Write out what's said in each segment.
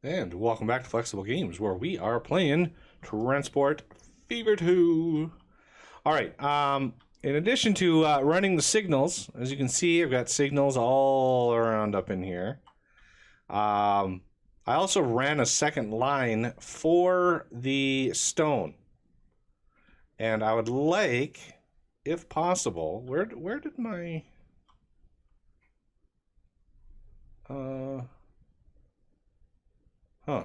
And welcome back to Flexible Games, where we are playing Transport Fever 2. Alright, in addition to running the signals, as you can see, I've got signals all around up in here. I also ran a second line for the stone. And I would like, if possible, where did my... Huh.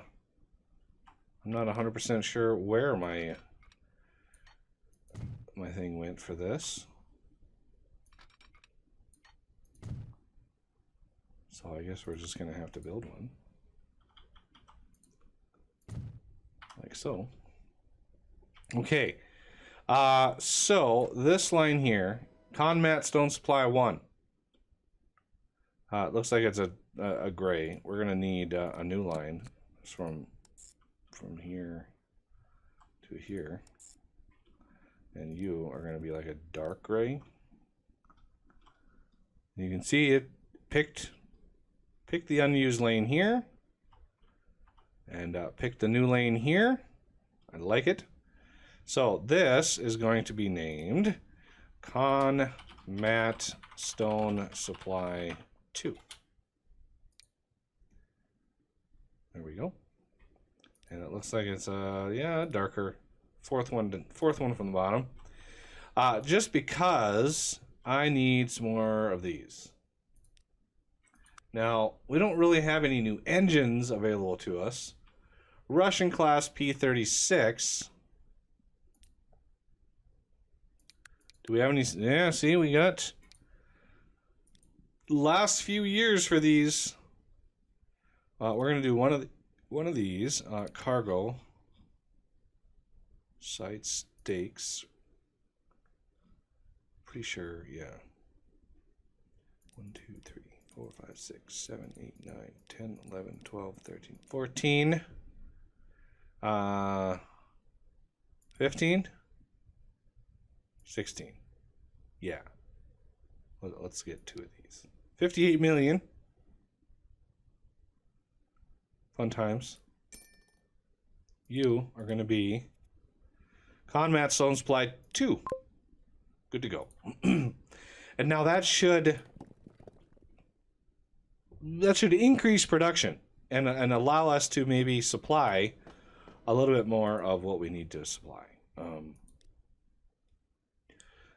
I'm not 100% sure where my thing went for this. So I guess we're just going to have to build one. Like so. Okay. So this line here, Conmat Stone Supply 1. It looks like it's a gray. We're going to need a new line. From here to here, and you are going to be like a dark gray. You can see it picked the unused lane here and picked the new lane here. I like it. So this is going to be named Conmat Stone Supply 2. There we go. And it looks like it's yeah, darker. Fourth one from the bottom. Just because I need some more of these. Now, we don't really have any new engines available to us. Russian class P-36. Do we have any? Yeah, see, we got last few years for these. We're going to do one of these cargo site stakes. Pretty sure, yeah. 1, 2, 3, 4, 5, 6, 7, 8, 9, 10, 11, 12, 13, 14, 15, 16. Yeah. Let's get 2 of these. 58 million. Fun times. You are going to be Conmat Stone Supply 2. Good to go. And now that should increase production and allow us to maybe supply a little bit more of what we need to supply.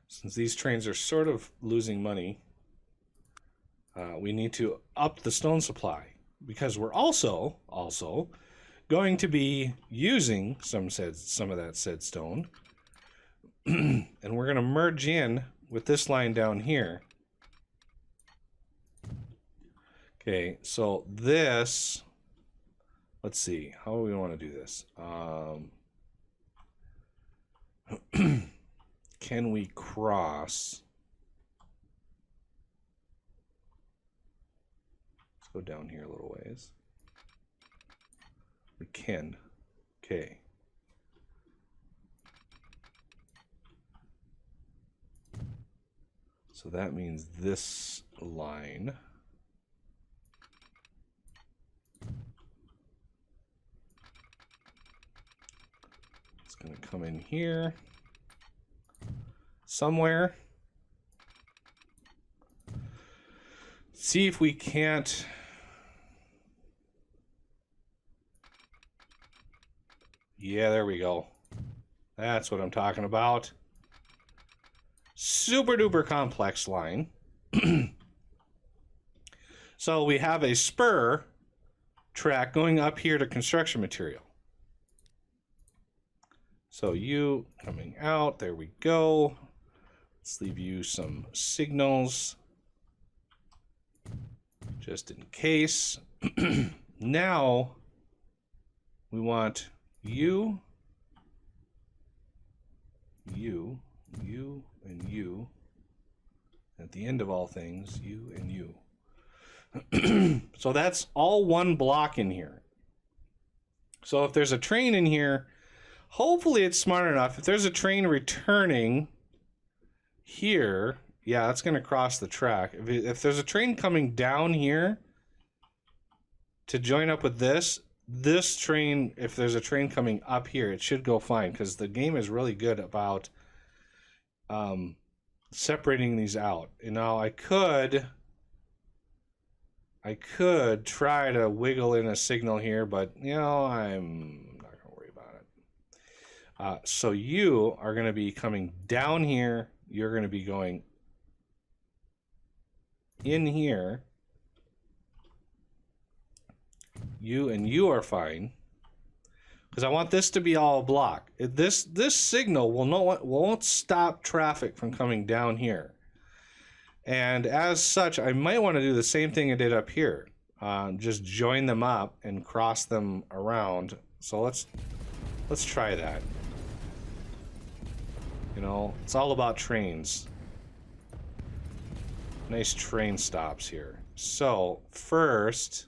Since these trains are sort of losing money, we need to up the stone supply. Because we're also going to be using some of that said stone, and we're going to merge in with this line down here. Okay, so this, let's see, how do we want to do this? Can we cross? Go down here a little ways. We can. Okay. So that means this line is going to come in here somewhere. See if we can't. Yeah, there we go. That's what I'm talking about. Super duper complex line. So we have a spur track going up here to construction material. So you coming out, there we go. Let's leave you some signals just in case. Now we want you, and you. At the end of all things, you and you. So that's all one block in here. So if there's a train in here, hopefully it's smart enough. If there's a train returning here, yeah, that's going to cross the track. If there's a train coming down here to join up with this, this train, if there's a train coming up here, it should go fine because the game is really good about separating these out. And now I could try to wiggle in a signal here, but you know, I'm not gonna worry about it. So you are gonna be coming down here. You're gonna be going in here. You are fine. Because I want this to be all block. This signal won't stop traffic from coming down here. And as such, I might want to do the same thing I did up here. Just join them up and cross them around. So let's try that. You know, it's all about trains. Nice train stops here. So first,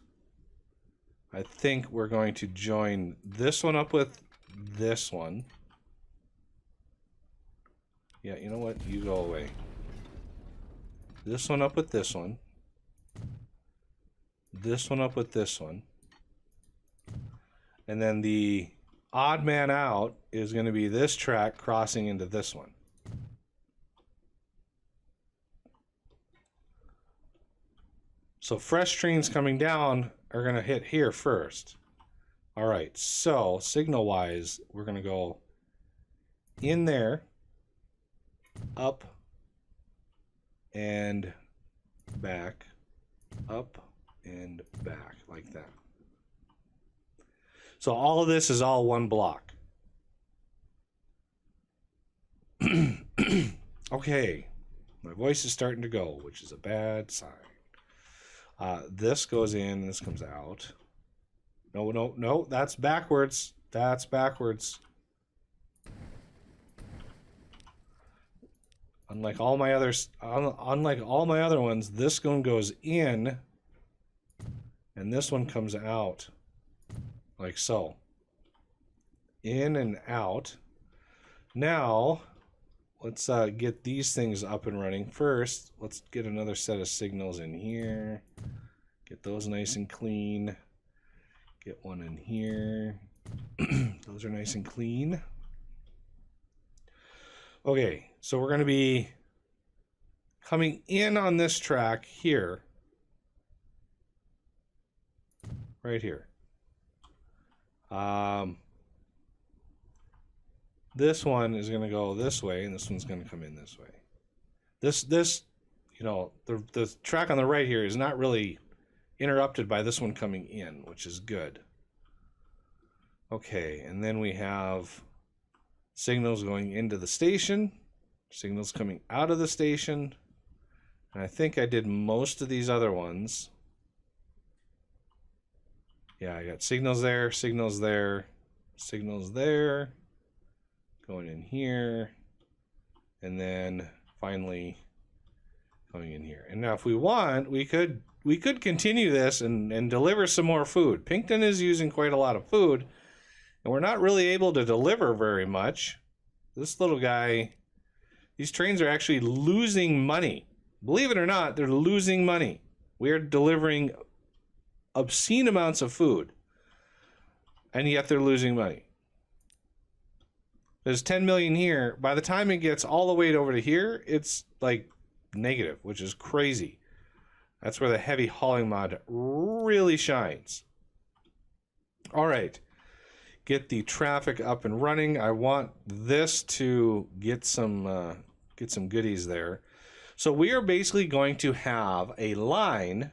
I think we're going to join this one up with this one. Yeah, you know what? You go away. This one up with this one. This one up with this one. And then the odd man out is going to be this track crossing into this one. So fresh trains coming down are going to hit here first. All right, so signal-wise, we're going to go in there, up, and back, up, and back, like that. So all of this is all one block. Okay, my voice is starting to go, which is a bad sign. This goes in, this comes out. No, that's backwards. That's backwards. Unlike all my other ones, this one goes in, and this one comes out, like so. In and out. Now, let's get these things up and running. First, let's get another set of signals in here. Get those nice and clean. Get one in here. Those are nice and clean. Okay, so we're going to be coming in on this track here. Right here. This one is going to go this way, and this one's going to come in this way. This, you know, the track on the right here is not really interrupted by this one coming in, which is good. Okay, and then we have signals going into the station, signals coming out of the station, and I think I did most of these other ones. Yeah, I got signals there, signals there, signals there, going in here, and then finally going in here. And now if we want, we could continue this and deliver some more food. Pinkton is using quite a lot of food, and we're not really able to deliver very much. This little guy, these trains are actually losing money. Believe it or not, they're losing money. We are delivering obscene amounts of food, and yet they're losing money. There's 10 million here. By the time it gets all the way over to here, it's like negative, which is crazy. That's where the heavy hauling mod really shines. All right, get the traffic up and running. I want this to get some goodies there. So we are basically going to have a line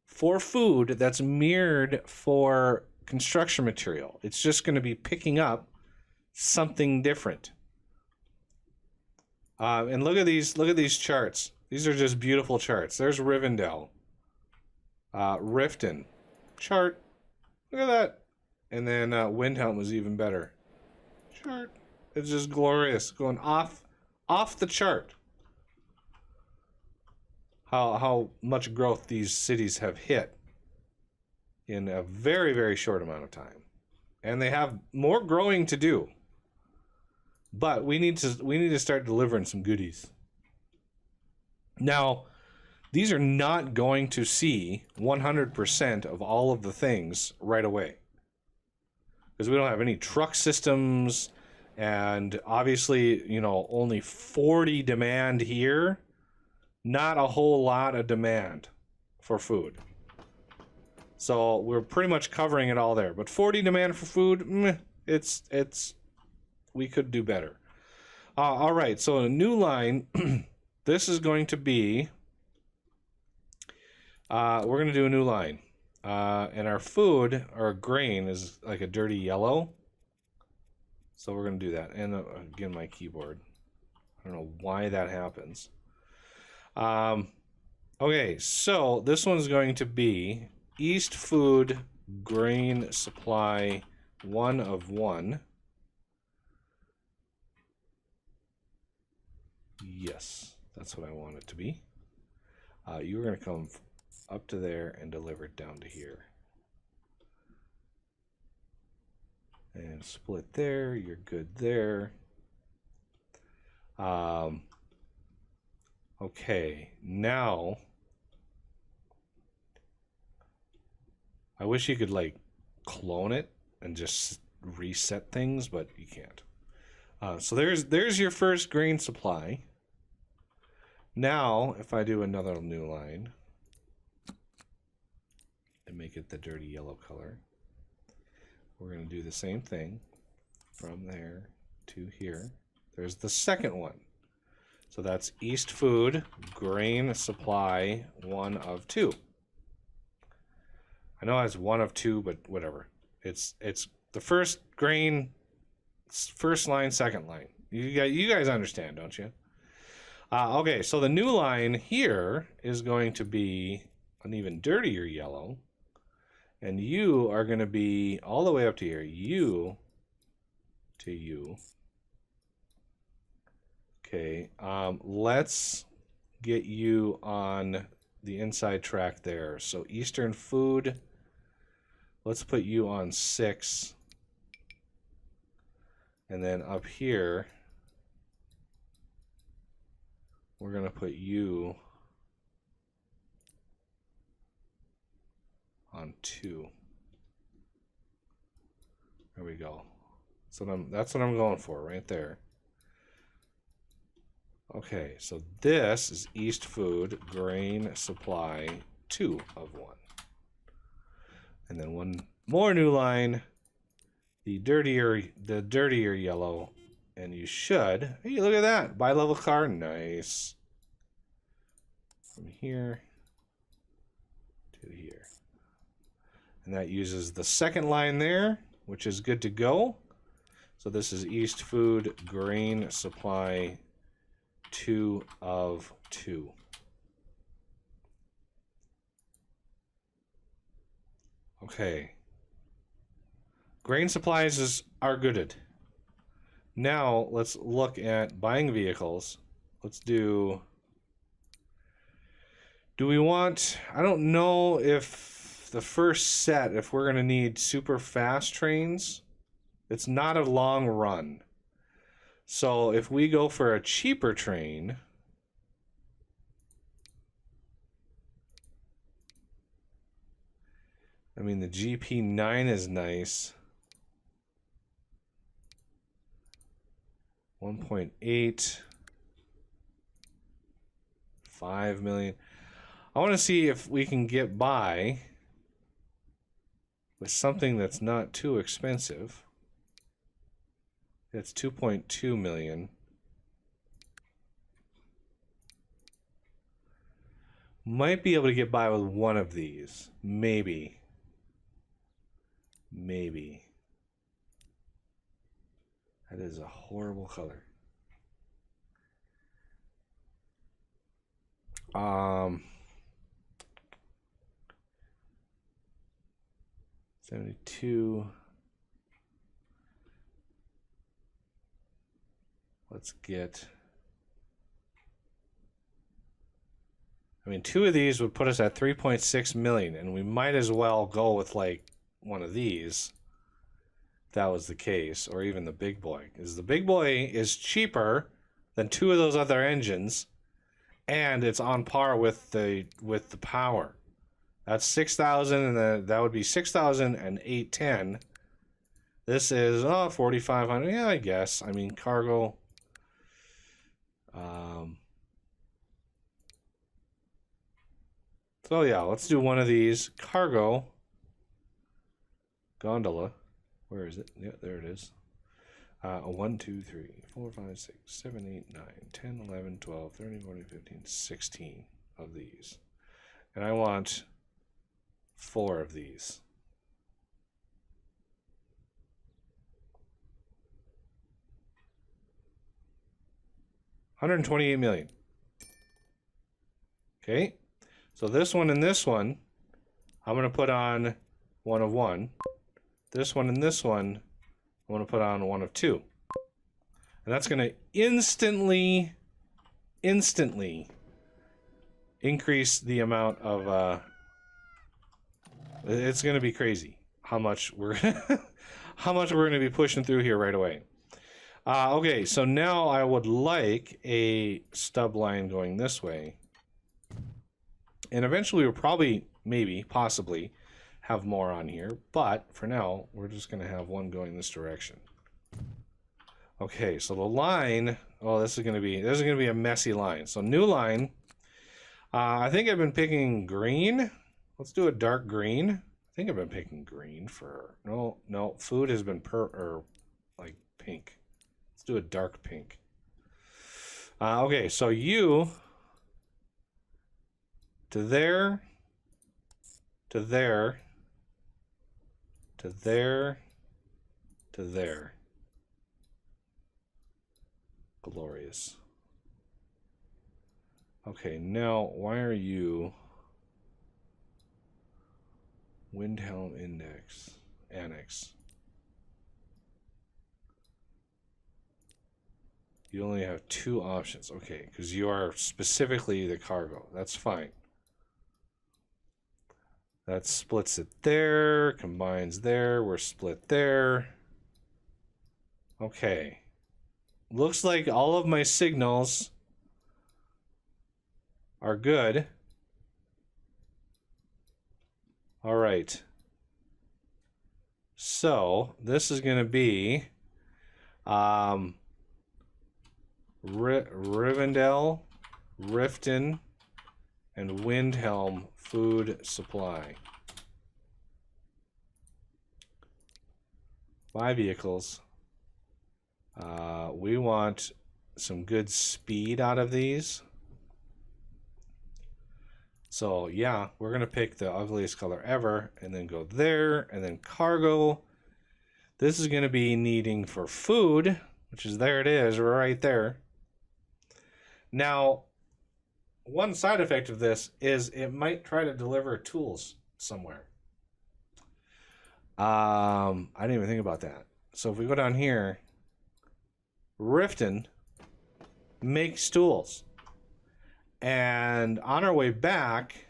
for food that's mirrored for construction material. It's just going to be picking up something different. And look at these charts. These are just beautiful charts. There's Rivendell, Riften, chart. Look at that. And then Windhelm was even better. Chart. It's just glorious. Going off the chart. How much growth these cities have hit in a very, very short amount of time. And they have more growing to do. But we need to start delivering some goodies. Now, these are not going to see 100% of all of the things right away. because we don't have any truck systems, and obviously, you know, only 40 demand here. Not a whole lot of demand for food. So we're pretty much covering it all there. But 40 demand for food, it's we could do better. All right, so a new line. This is going to be. We're going to do a new line. And our food, our grain, is like a dirty yellow. So we're going to do that. And again, my keyboard. I don't know why that happens. Okay, so this one's going to be East Food Grain Supply 1 of 1. Yes, that's what I want it to be. You're going to come up to there and deliver it down to here. And split there, you're good there. Okay, now I wish you could like clone it and just reset things, but you can't. So there's your first grain supply. Now, if I do another new line and make it the dirty yellow color, we're going to do the same thing from there to here. There's the second one. So that's East Food Grain Supply 1 of 2. I know it's 1 of 2, but whatever. It's the first grain, first line, second line. You guys understand, don't you? Okay, so the new line here is going to be an even dirtier yellow. And you are going to be all the way up to here. You to you. Okay, let's get you on the inside track there. So Eastern Food, let's put you on 6. And then up here, we're going to put you on 2. There we go. So that's what I'm going for right there. Okay, so this is East Food Grain Supply 2 of 1. And then one more new line, the dirtier yellow, and you should, hey, look at that, bi-level car, nice. From here to here. And that uses the second line there, which is good to go. So this is East Food Grain Supply 2 of 2. Okay. Grain supplies are good. Now let's look at buying vehicles. Let's do we want, I don't know if the first set, if we're going to need super fast trains. It's not a long run. So if we go for a cheaper train, I mean, the GP9 is nice. 1.8, 5 million. I want to see if we can get by with something that's not too expensive. It's 2.2 million. Might be able to get by with one of these. Maybe. Maybe. That is a horrible color. 72. Let's get, I mean, 2 of these would put us at 3.6 million, and we might as well go with like one of these if that was the case, or even the big boy, because the big boy is cheaper than 2 of those other engines, and it's on par with the power. That's 6,000, and that would be 6,000 and 810. This is 4,500. Yeah, I guess. I mean, cargo. So yeah, let's do one of these. Cargo gondola. Where is it? Yeah, there it is. 1, 2, 3, 4, 5, 6, 7, 8, 9, 10, 11, 12, 13, 14, 15, 16 of these. And I want 4 of these. $128 million. Okay. So this one and this one, I'm going to put on 1 of 1. This one and this one, I'm going to put on 1 of 2. And that's going to instantly increase the amount of, it's going to be crazy how much we're how much we're going to be pushing through here right away. Okay, so now I would like a stub line going this way. And eventually we'll probably, maybe, possibly have more on here. But for now, we're just going to have one going this direction. Okay, so the line, this is going to be a messy line. So new line, I think I've been picking green. Let's do a dark green. I think I've been picking green for, no, food has been like pink. Let's do a dark pink. Okay, so you to there, to there, to there, to there. Glorious. Okay, now why are you Windhelm Annex? You only have 2 options. Okay, because you are specifically the cargo. That's fine. That splits it there, combines there, we're split there. Okay. Looks like all of my signals are good. All right. So this is going to be Rivendell, Riften, and Windhelm food supply. 5 vehicles. We want some good speed out of these. So yeah, we're going to pick the ugliest color ever and then go there and then cargo. This is going to be needing for food, which is there it is right there. Now, one side effect of this is it might try to deliver tools somewhere. I didn't even think about that. So if we go down here, Riften makes tools. And on our way back,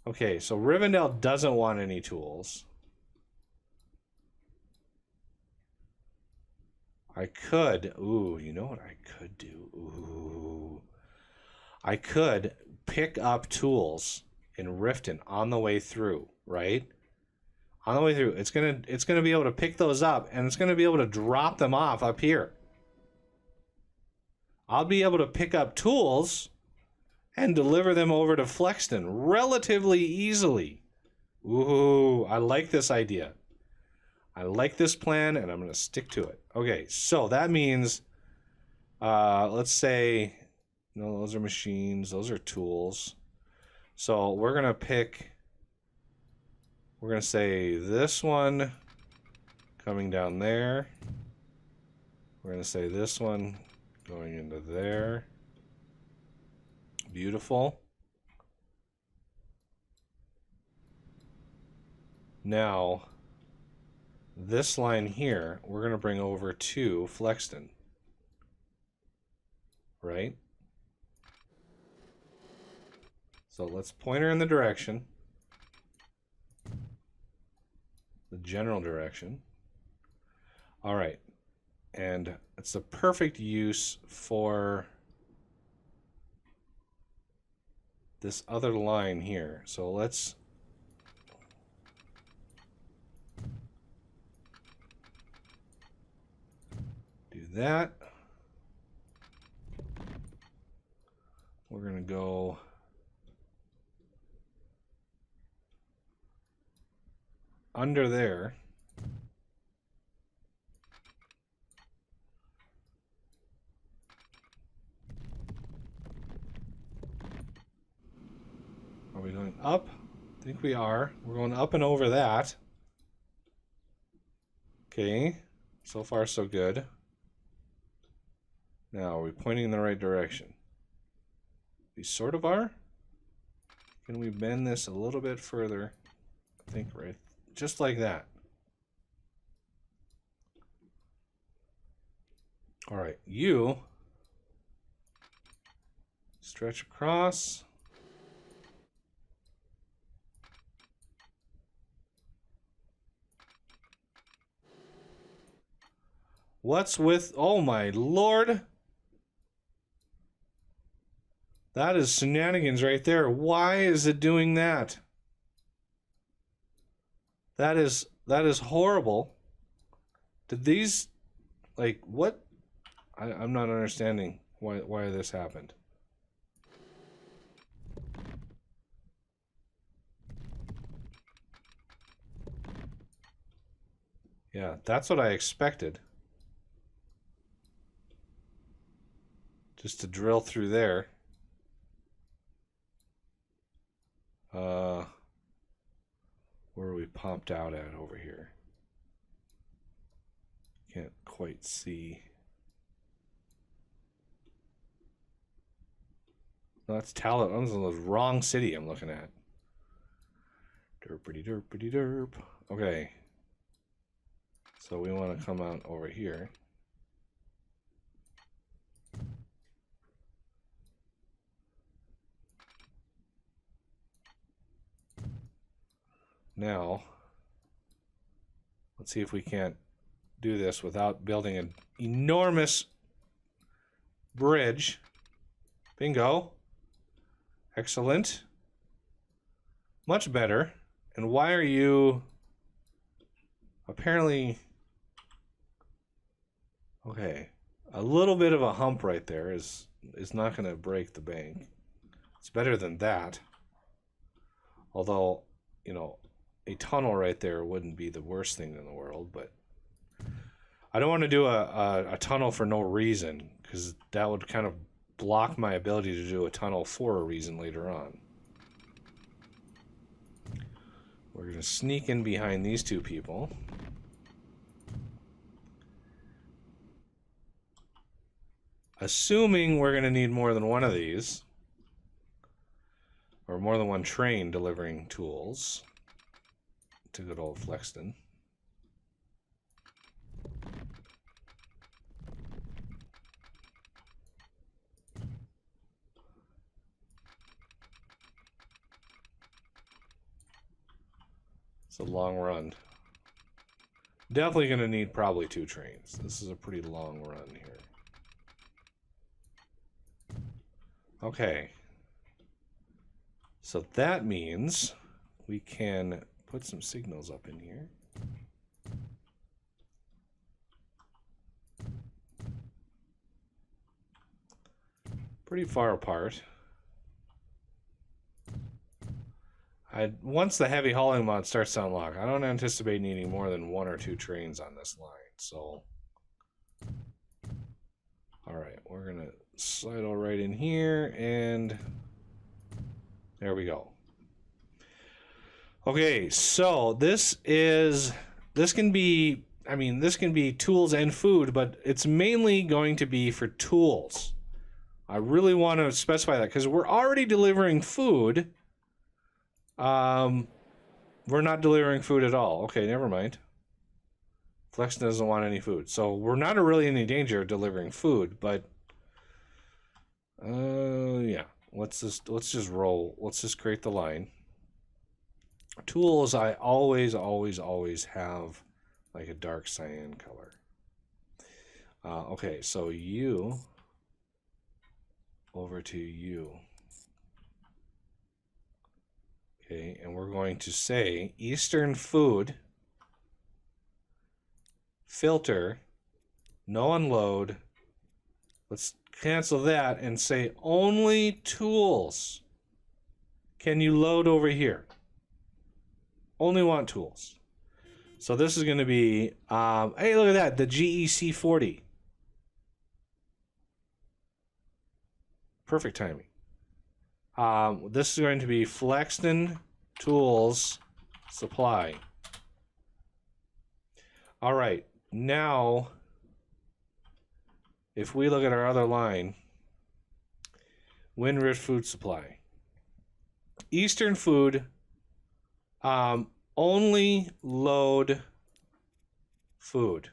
okay, so Rivendell doesn't want any tools. I could, you know what I could do? I could pick up tools in Riften on the way through, right? On the way through, it's gonna be able to pick those up, and it's gonna be able to drop them off up here. I'll be able to pick up tools and deliver them over to Flexton relatively easily. Ooh, I like this idea. I like this plan, and I'm going to stick to it. Okay, so that means, let's say, no, those are machines, those are tools. So we're going to say this one coming down there. We're going to say this one going into there. Beautiful. Now, this line here, we're going to bring over to Flexton. Right? So let's point her in the direction. The general direction. All right. And it's the perfect use for this other line here. So let's that. We're going to go under there. Are we going up? I think we are. We're going up and over that. Okay. So far, so good. Now, are we pointing in the right direction? We sort of are. Can we bend this a little bit further? I think right. Just like that. All right. You stretch across. What's with... Oh, my Lord. That is shenanigans right there. Why is it doing that? That is horrible. Did these... Like, what? I'm not understanding why this happened. Yeah, that's what I expected. Just to drill through there. Where are we popped out at over here? Can't quite see. No, that's Talent. That's the wrong city I'm looking at. Derpity derpity derp. Okay. So we want to come out over here. Now, let's see if we can't do this without building an enormous bridge. Bingo. Excellent. Much better. And why are you... Apparently... Okay. A little bit of a hump right there is not going to break the bank. It's better than that. Although, you know, a tunnel right there wouldn't be the worst thing in the world, but I don't want to do a tunnel for no reason, because that would kind of block my ability to do a tunnel for a reason later on. We're going to sneak in behind these two people. Assuming we're going to need more than one of these, or more than one train delivering tools to good old Flexton. It's a long run. Definitely going to need probably 2 trains. This is a pretty long run here. Okay. So that means we can put some signals up in here. Pretty far apart. Once the heavy hauling mod starts to unlock, I don't anticipate needing more than 1 or 2 trains on this line, so... Alright, we're gonna slide all right in here, and... There we go. Okay, so this can be, I mean, this can be tools and food, but it's mainly going to be for tools. I really want to specify that, because we're already delivering food. We're not delivering food at all. Okay, never mind. Flex doesn't want any food. So we're not really in any danger of delivering food, but yeah. Let's just roll. Let's just create the line. Tools, I always have like a dark cyan color. Okay, so you over to you. Okay, and we're going to say Eastern food filter No unload. Let's cancel that and say only tools can you load over here. Only want tools. So this is going to be, hey, look at that, the GEC 40. Perfect timing. This is going to be Flexton Tools Supply. All right, now, if we look at our other line, Windrift Food Supply. Eastern Food, only load food.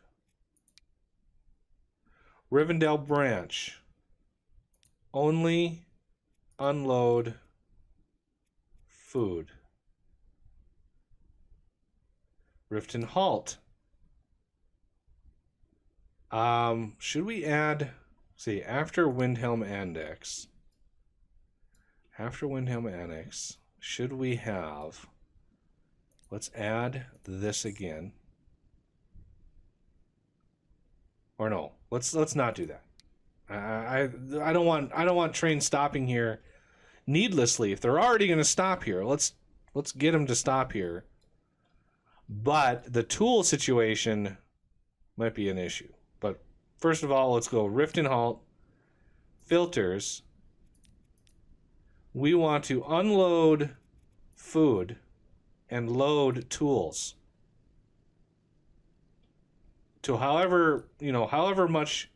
Rivendell Branch, only unload food. Riften Halt. Should we add, see, after Windhelm Annex, should we have, let's add this again. Or no, let's not do that. I don't want trains stopping here needlessly. If they're already going to stop here, let's get them to stop here. But the tool situation might be an issue. But first of all, let's go Rift and Halt, filters. We want to unload food and load tools to however much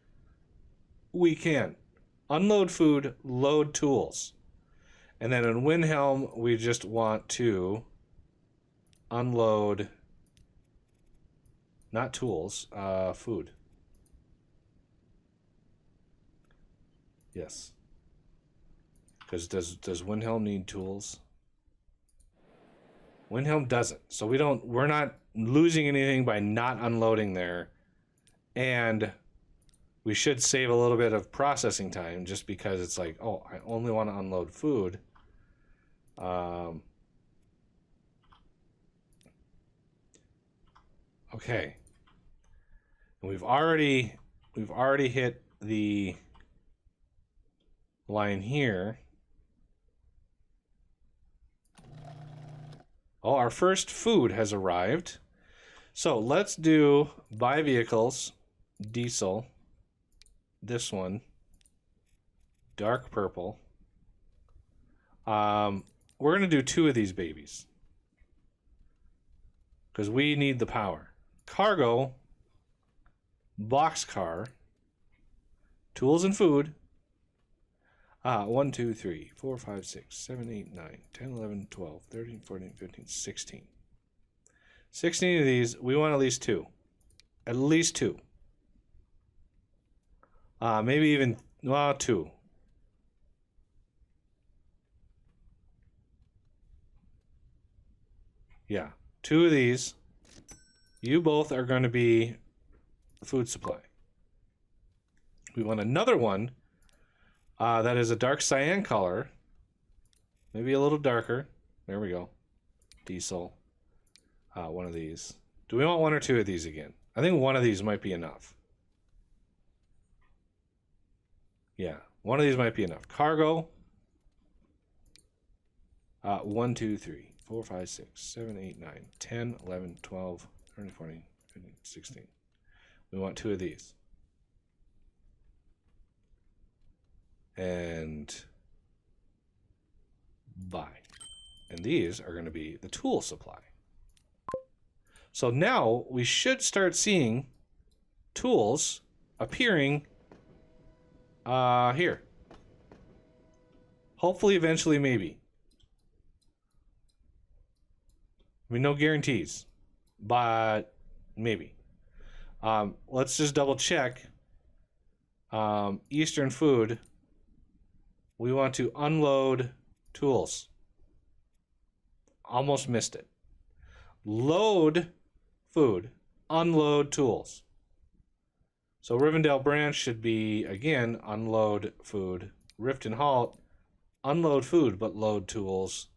we can. Unload food, load tools. And then in Windhelm, we just want to unload, not tools, food. Yes. Because does Windhelm need tools? Windhelm doesn't. So we're not losing anything by not unloading there. And we should save a little bit of processing time just because it's like, oh, I only want to unload food. Okay. And we've already hit the line here. Oh, our first food has arrived. So let's do buy vehicles, diesel, this one, dark purple. We're going to do 2 of these babies because we need the power. Cargo, boxcar, tools and food. 1, 2, 3, 4, 5, 6, 7, 8, 9, 10, 11, 12, 13, 14, 15, 16. 16 of these, we want at least 2. At least 2. Maybe even, well, 2. Yeah, 2 of these. You both are going to be food supply. We want another one that is a dark cyan color. Maybe a little darker. There we go. Diesel. One of these. Do we want 1 or 2 of these again? I think 1 of these might be enough. Yeah, 1 of these might be enough. Cargo. 1, 2, 3, 4, 5, 6, 7, 8, 9, 10, 11, 12, 13, 14, 15, 16. We want 2 of these. And buy. And these are going to be the tool supply. So now we should start seeing tools appearing here. Hopefully, eventually, maybe. I mean, no guarantees, but maybe. Let's just double check. Eastern Food. We want to unload tools. Almost missed it. Load food. Unload tools. So Rivendell Branch should be, again, unload food. Rift and Halt, unload food, but load tools.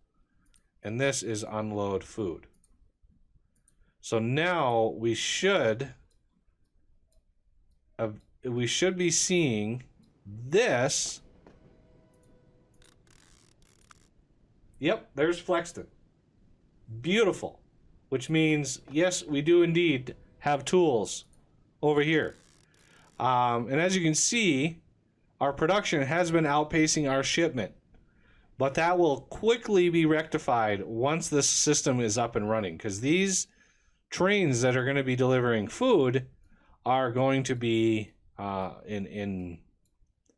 And this is unload food. So now we should we should be seeing this. Yep, there's Flexton. Beautiful. Which means, yes, we do indeed have tools over here. And as you can see, our production has been outpacing our shipment. But that will quickly be rectified once this system is up and running, because these trains that are going to be delivering food are going to be in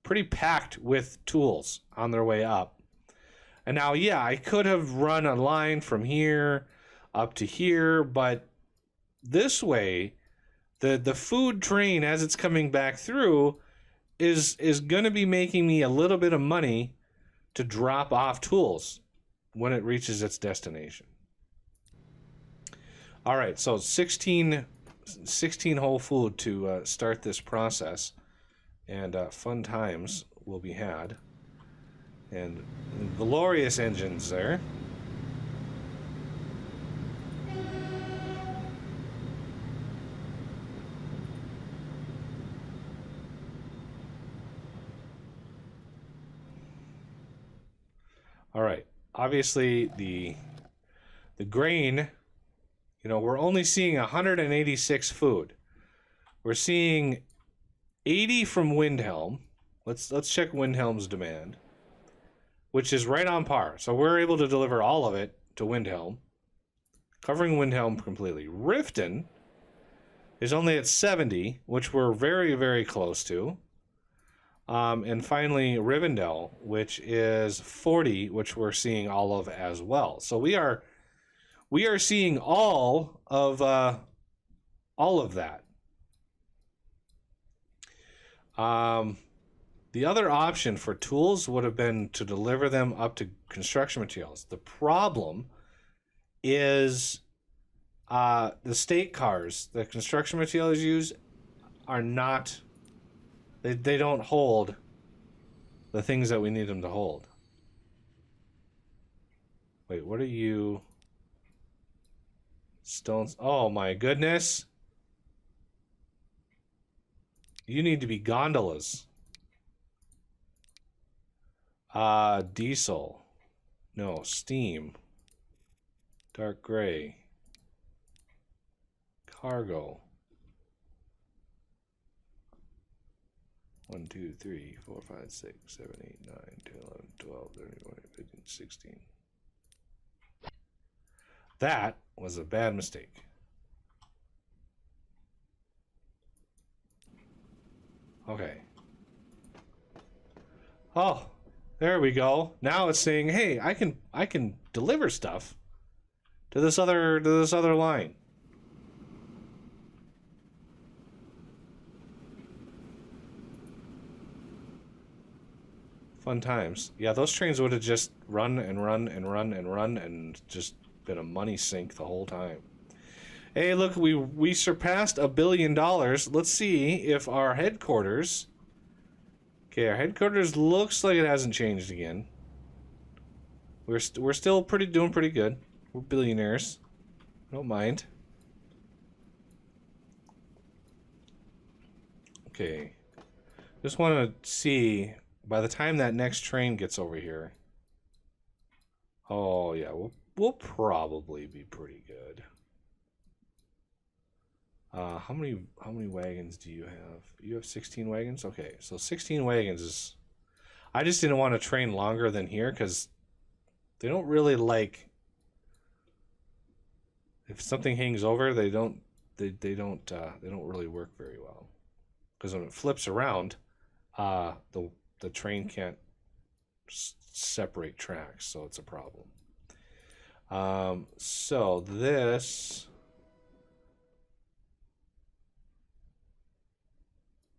pretty packed with tools on their way up. And now, yeah, I could have run a line from here up to here, but this way, the food train, as it's coming back through, is going to be making me a little bit of money to drop off tools when it reaches its destination. All right, so 16 whole food to start this process, and fun times will be had, and glorious engines there. All right, obviously the grain, you know, we're only seeing 186 food. We're seeing 80 from Windhelm. Let's check Windhelm's demand, which is right on par. So we're able to deliver all of it to Windhelm, covering Windhelm completely. Riften is only at 70, which we're very, very close to. And finally, Rivendell, which is 40, which we're seeing all of as well. So we are seeing all of that. The other option for tools would have been to deliver them up to construction materials. The problem is the state cars that construction materials use are not. They don't hold the things that we need them to hold. Wait, what are you? Stones. Oh my goodness. You need to be gondolas. Diesel. No, steam. Dark gray. Cargo. 1, 2, 3, 4, 5, 6, 7, 8, 9, 10, 11, 12, 13, 14, 15, 16. That was a bad mistake. Okay. Oh, there we go. Now it's saying, "Hey, I can deliver stuff to this other line." Fun times. Yeah, those trains would have just run and run and run and run and just been a money sink the whole time. Hey, look, we surpassed $1 billion. Let's see if our headquarters. Okay, our headquarters looks like it hasn't changed again. We're still doing pretty good. We're billionaires. Don't mind. Okay. Just want to see. By the time that next train gets over here, oh yeah, we'll probably be pretty good. How many wagons do you have? You have 16 wagons? Okay, so 16 wagons is. I just didn't want to train longer than here because they don't really like. If something hangs over, they don't really work very well, because when it flips around, the train can't separate tracks, so it's a problem. So this.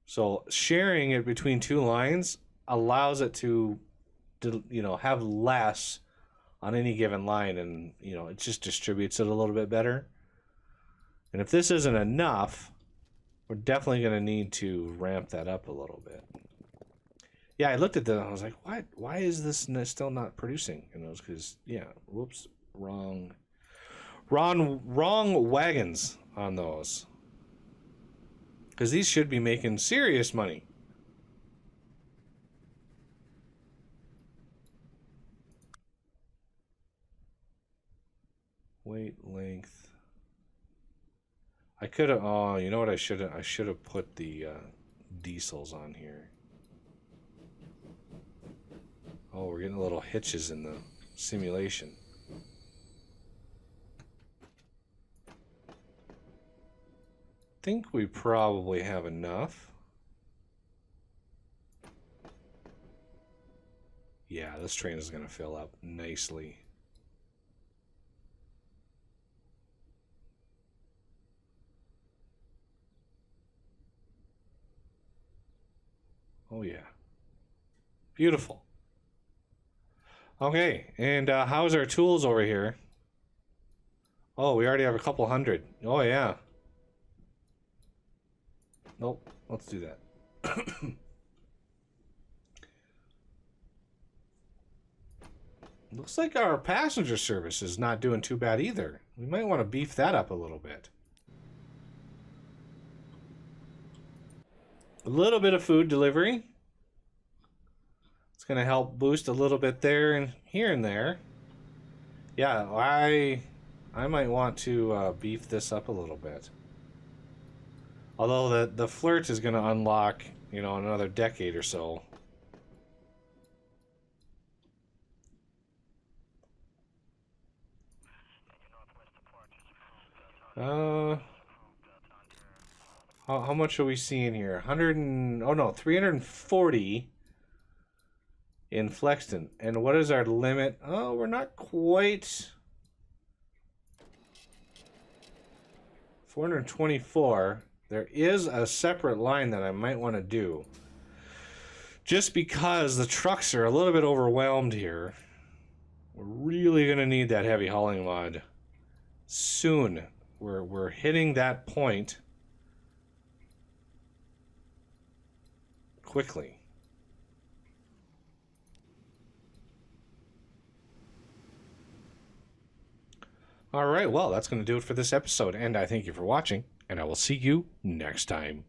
So sharing it between two lines allows it to have less on any given line, and it just distributes it a little bit better. And if this isn't enough, we're definitely going to need to ramp that up a little bit. Yeah, I looked at that and I was like, what? Why is this still not producing? And it was because, whoops, wrong wagons on those. Because these should be making serious money. Weight, length. I could have. Oh, you know what? I should have put the diesels on here. Oh, we're getting little hitches in the simulation. Think we probably have enough. Yeah, this train is going to fill up nicely. Oh yeah. Beautiful. Okay, and how's our tools over here? Oh, we already have a couple hundred. Oh yeah. Nope, let's do that. Looks like our passenger service is not doing too bad either. We might want to beef that up a little bit. A little bit of food delivery. It's going to help boost a little bit there and here and there. Yeah, I might want to beef this up a little bit. Although the flirt is going to unlock, you know, in another decade or so. How much are we seeing here? 100 and, oh no, 340 in Flexton. And what is our limit? Oh, we're not quite. 424. There is a separate line that I might want to do. Just because the trucks are a little bit overwhelmed here. We're really going to need that heavy hauling mod soon. We're hitting that point quickly. All right, well, that's going to do it for this episode, and I thank you for watching, and I will see you next time.